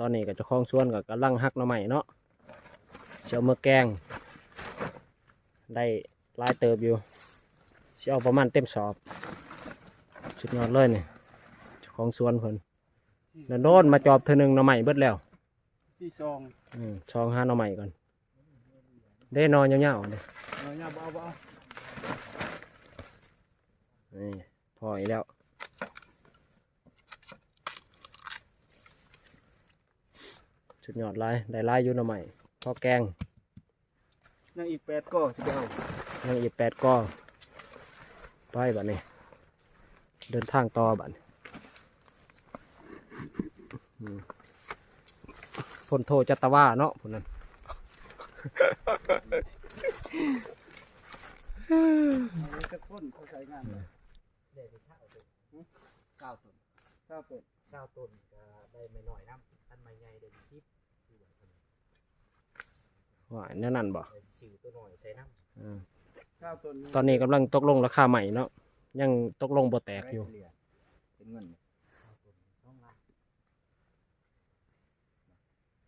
ตอนนี้ก็เจ้าของสวนก็กำลังหักหน่อไม้เนาะเชียวมือแกงได้หลายเติบอยู่เชียวประมาณเต็มสอบสุดยอดเลยเนี่ยเจ้าของสวนเพิ่นแล้วโน่นมาจอบเธอหนึ่งหน่อไม้เบิดแล้ว ที่ซอง ช่องหาหน่อไม้ก่อนได้นอนยาวๆเลย เนี่ยเบา นี่พออีกแล้วสุดยอดหลายได้หลายอยู่หน่อไม้พอแกง ๆยังอีก8ก็จะเอา ยังอีก8ก้อไปบัดนี้เดินทางต่อบัดนี้พลโทจัตวาเนาะพวกนั้น จะพ่นเขาใช้งาน เด็กเช่าต้น9 ต้น 9 ต้น 9 ต้นก็ได้ไม่น้อยน้ำอันไม่ใหญ่ได้10ที่ว่าซั่น ว่าแน่นั่นบ่ ได้สิวตัวน้อยใส่น้ 9 ต้น ตอนนี้กำลังตกลงราคาใหม่เนาะยังตกลงบ่แตกอยู่ ำเป็นเงิน